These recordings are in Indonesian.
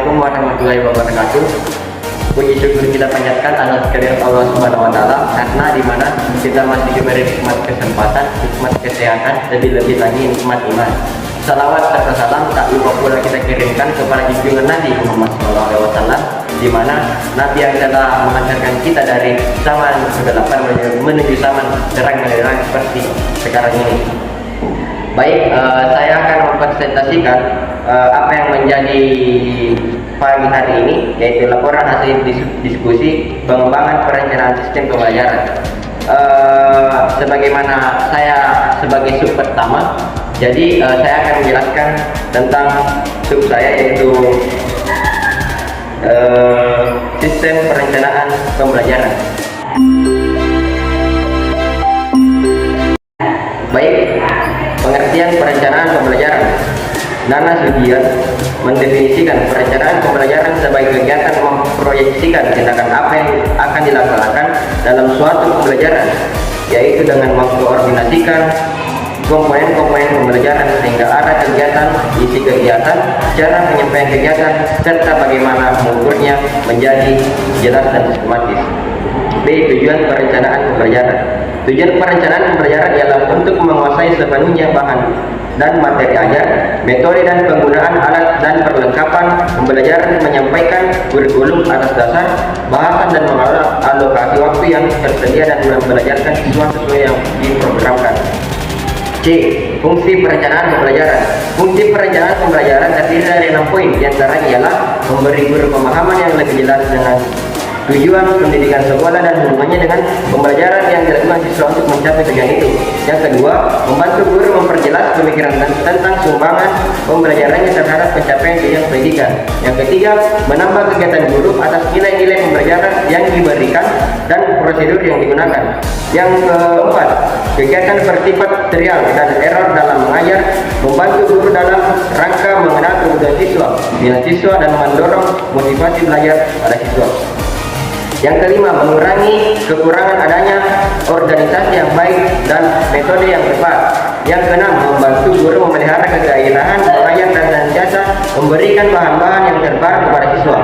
Assalamualaikum warahmatullahi wabarakatuh. Puji syukur kita panjatkan atas kehadirat Allah Subhanahu wa taala, karena di mana kita masih diberi nikmat kesempatan, nikmat kesehatan, lebih-lebih lagi nikmat iman. Salawat serta salam tak lupa pula kita kirimkan kepada junjungan Nabi Muhammad SAW, di mana Nabi yang telah mengantarkan kita dari zaman kegelapan menuju zaman terang benderang seperti sekarang ini. Baik, saya akan mempresentasikan apa yang menjadi pagi hari ini, yaitu laporan hasil diskusi pengembangan perencanaan sistem pembelajaran. Sebagaimana saya sebagai sub pertama, jadi saya akan menjelaskan tentang sub saya, yaitu sistem perencanaan pembelajaran. Baik, pengertian perencanaan pembelajaran. Nana Sugian mendefinisikan perencanaan pembelajaran sebagai kegiatan memproyeksikan tindakan apa yang akan dilaksanakan dalam suatu pembelajaran, yaitu dengan mengkoordinasikan komponen-komponen pembelajaran sehingga arah kegiatan, isi kegiatan, cara penyampaian kegiatan, serta bagaimana mengukurnya menjadi jelas dan sistematis. B. Tujuan perencanaan pembelajaran. Tujuan perencanaan pembelajaran ialah untuk menguasai sepenuhnya bahan dan materi ajar, metode dan penggunaan alat dan perlengkapan pembelajaran, menyampaikan kurikulum atas dasar bahasan dan mengelola alokasi waktu yang tersedia dan membelajarkan siswa sesuai yang diprogramkan. C. Fungsi perencanaan pembelajaran. Fungsi perencanaan pembelajaran terdiri dari 6 poin. Di antaranya ialah memberi guru pemahaman yang lebih jelas dengan tujuan pendidikan sekolah dan hubungannya dengan pembelajaran yang dilakukan siswa untuk mencapai tujuan itu. Yang kedua, membantu guru memperjelas pemikiran tentang sumbangan pembelajarannya terhadap pencapaian tujuan pendidikan. Yang ketiga, menambah kegiatan guru atas nilai-nilai pembelajaran yang diberikan dan prosedur yang digunakan. Yang keempat, kegiatan bersifat trial dan error dalam mengajar, membantu guru dalam rangka mengenal kebutuhan siswa, minat siswa, dan mendorong motivasi belajar pada siswa. Yang kelima, mengurangi kekurangan adanya organisasi yang baik dan metode yang tepat. Yang keenam, membantu guru memelihara kegairahan mengajar dan senantiasa memberikan bahan-bahan yang terbaru kepada siswa.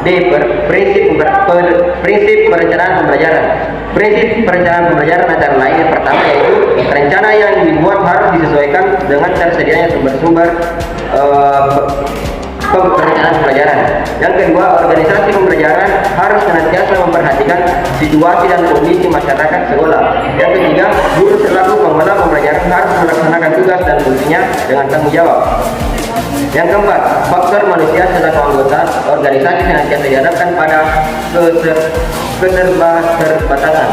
D. Prinsip perencanaan pembelajaran. Prinsip perencanaan pembelajaran antara lain yang pertama yaitu rencana yang dibuat harus disesuaikan dengan tersedianya sumber-sumber perencanaan pembelajaran. Yang kedua, organisasi pembelajaran harus senantiasa memperhatikan situasi dan kondisi masyarakat sekolah. Yang ketiga, guru selaku pengelola pembelajaran harus melaksanakan tugas dan fungsinya dengan tanggung jawab. Yang keempat, faktor manusia selaku anggota organisasi senantiasa dihadapkan pada keterbatasan.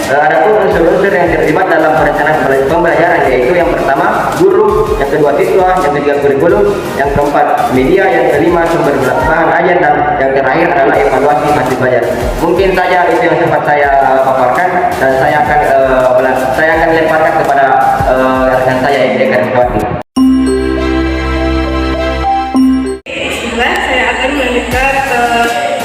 Adapun unsur-unsur yang terlibat dalam perencanaan pembelajaran yaitu yang pertama guru, yang kedua siswa, yang ketiga kurikulum, yang keempat media, yang kelima sumber bahan ajar, dan yang terakhir adalah evaluasi hasil belajar. Mungkin saja itu yang sempat saya paparkan, dan saya akan lemparkan kepada rekan saya Eka Rizwati. Saya akan melanjutkan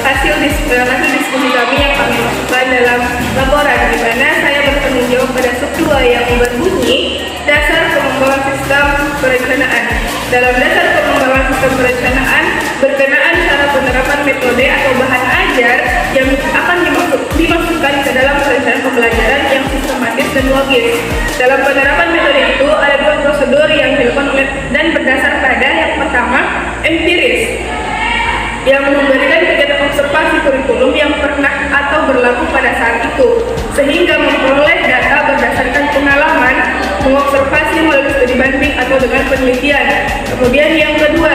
hasil diskusi kami yang kami masukkan dalam laporan, di mana saya bertanggung jawab pada sub 2 yang berbunyi dasar pengembangan sistem perencanaan. Dalam dasar pengembangan sistem perencanaan berkenaan cara penerapan metode atau bahan ajar yang akan dimasukkan ke dalam perencanaan pembelajaran yang sistematis dan logis. Dalam penerapan metode itu ada 2 prosedur yang dilakukan dan berdasar pada yang pertama empiris, yang memberikan kegiatan observasi kurikulum yang pernah atau berlaku pada saat itu, sehingga memperoleh data berdasarkan pengalaman, mengobservasi melalui studi banding atau dengan penelitian. Kemudian yang kedua,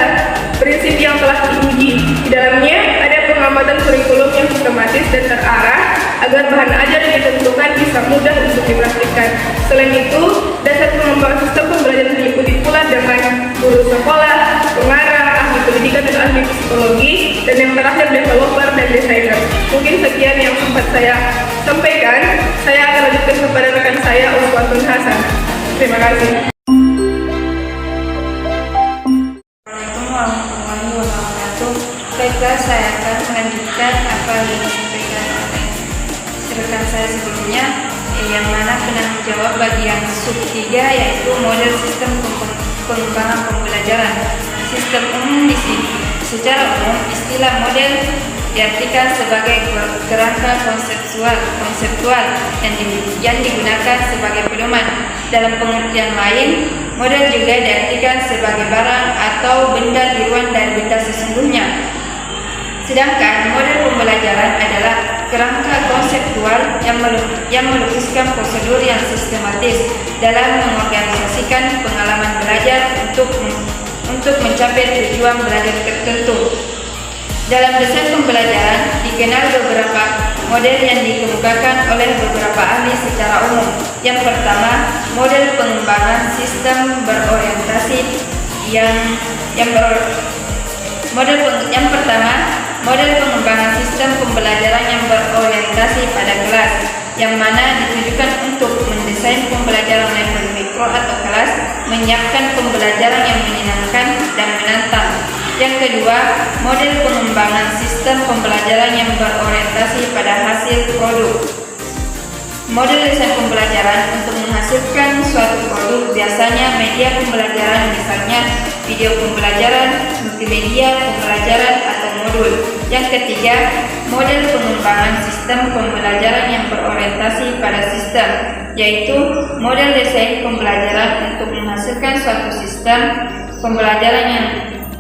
prinsip yang telah diuji. Di dalamnya ada pengamatan kurikulum yang sistematis dan terarah agar bahan ajar yang ditentukan bisa mudah untuk dipraktikkan. Selain itu, dasar pengembangan sistem pembelajaran diikuti pula dengan guru sekolah, pengarang, ahli pendidikan dan ahli psikologi, dan yang terakhir developer dan desainer. Mungkin sekian yang sempat saya sampaikan. Saya akan lanjutkan kepada rekan saya Uswatun Hasan. Terima kasih. Assalamualaikum warahmatullahi wabarakatuh. Baiklah, saya akan melanjutkan apa yang disampaikan oleh rekan saya sebelumnya, yang mana penanggung jawab bagian sub 3 yaitu model sistem pengembangan pembelajaran. Sistem umum di sini. Secara umum, istilah model diartikan sebagai kerangka konseptual yang digunakan sebagai pedoman. Dalam pengertian lain, model juga diartikan sebagai barang atau benda tiruan dari benda sesungguhnya. Sedangkan model pembelajaran adalah kerangka konseptual yang melukiskan prosedur yang sistematis dalam mengorganisasikan pengalaman belajar untuk mencapai tujuan belajar tertentu. Dalam desain pembelajaran dikenal beberapa model yang dikemukakan oleh beberapa ahli secara umum. Yang pertama, model pengembangan sistem berorientasi model pengembangan sistem pembelajaran yang berorientasi pada kelas, yang mana ditujukan untuk mendesain pembelajaran level mikro atau kelas, menyiapkan pembelajaran yang menyenangkan dan menantang. Yang kedua, model pengembangan sistem pembelajaran yang berorientasi pada hasil produk. Model desain pembelajaran untuk menghasilkan suatu produk, biasanya media pembelajaran, misalnya video pembelajaran, multimedia pembelajaran, atau modul. Yang ketiga, model pengembangan sistem pembelajaran yang berorientasi pada sistem, yaitu model desain pembelajaran untuk menghasilkan suatu sistem pembelajaran yang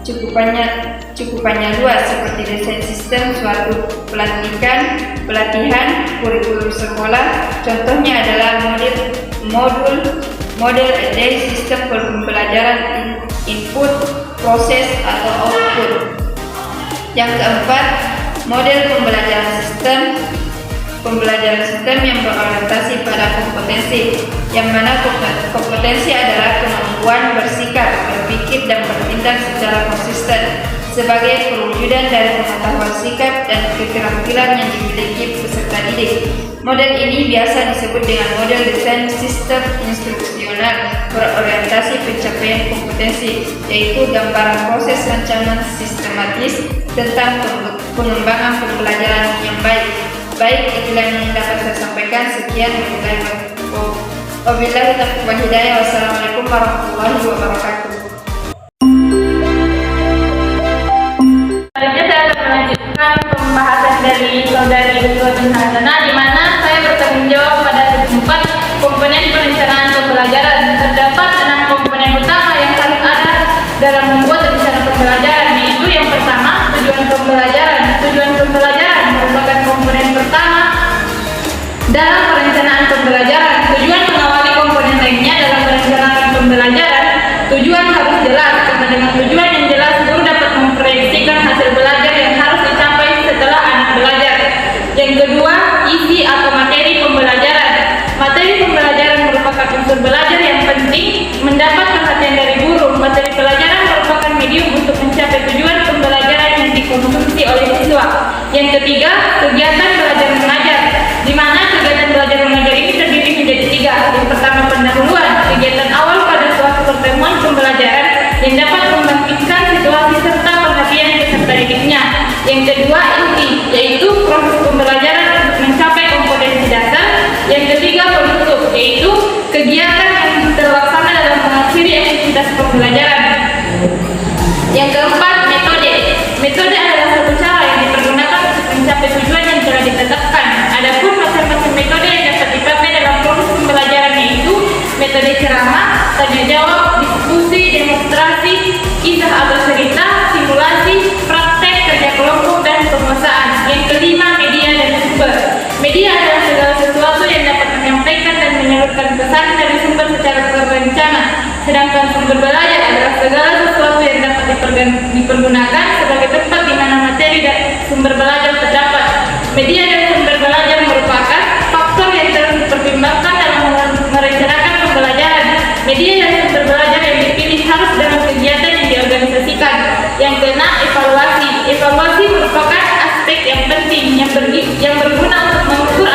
cukupannya luas, seperti desain sistem suatu pelatihan kurikulum sekolah. Contohnya adalah model array sistem pembelajaran input, proses, atau output. Yang keempat, model pembelajaran sistem yang berorientasi pada kompetensi, yang mana kompetensi adalah kemampuan bersikap, berpikir, dan bertindak secara konsisten sebagai perwujudan dari pengetahuan sikap dan keterampilan yang dimiliki peserta didik. Model ini biasa disebut dengan model desain sistem instruksional berorientasi pencapaian kompetensi, yaitu gambaran proses rancangan sistematis tentang pengembangan pembelajaran yang baik. Itulah yang dapat saya sampaikan. Sekian, wabillahi taufiq wal hidayah. Wassalamualaikum warahmatullahi wabarakatuh. Selanjutnya saya akan melanjutkan pembahasan dari saudari Uswatun Hasanah, di mana saya bertanggung jawab pada keempat komponen perencanaan pembelajaran. Terdapat 6 komponen utama yang harus ada dalam membuat rencana pembelajaran, yaitu yang pertama, tujuan pembelajaran. Tujuan pembelajaran merupakan komponen pertama dalam perencanaan pembelajaran. Tujuan mengawali komponen lainnya dalam perencanaan pembelajaran. Tujuan harus jelas, karena dengan tujuan yang jelas guru dapat memproyeksikan hasil belajar yang harus dicapai setelah anak belajar. Yang kedua, isi atau materi pembelajaran. Materi pembelajaran merupakan unsur belajar yang penting mendapat perhatian dari guru. Materi pelajaran merupakan medium untuk mencapai tujuan pembelajaran yang dikonsumsi oleh siswa. Yang ketiga, kegiatan belajar mengajar, di mana kegiatan belajar mengajar ini terdiri menjadi 3. Yang pertama, pendahuluan, kegiatan awal pada suatu pertemuan pembelajaran yang dapat membangkitkan situasi serta perhatian peserta didiknya. Yang kedua, inti, yaitu proses pembelajaran untuk mencapai kompetensi dasar. Yang ketiga, penutup, yaitu kegiatan yang terlaksana dalam mengakhiri aktivitas pembelajaran. Yang keempat, metode. Metode adalah satu cara yang dipergunakan untuk mencapai tujuan yang telah ditetapkan. Adapun macam-macam metode yang dapat dipakai dalam proses pembelajaran, yaitu metode ceramah, tanya jawab, diskusi, demonstrasi, kisah atau cerita, simulasi, praktek, kerja kelompok, dan penguasaan. Yang kelima, media dan sumber. Media adalah segala sesuatu yang dapat menyampaikan dan menyalurkan pesan dari sumber secara terencana. Sedangkan sumber belajar adalah segala sesuatu yang dapat dipergunakan sebagai tempat di mana materi dan sumber belajar terdapat. Media dan sumber belajar merupakan faktor yang terus dipertimbangkan dalam merencanakan pembelajaran. Media dan sumber belajar yang dipilih harus dalam kegiatan yang diorganisasikan. Yang keenam, evaluasi. Evaluasi merupakan aspek yang penting yang berguna untuk mengukur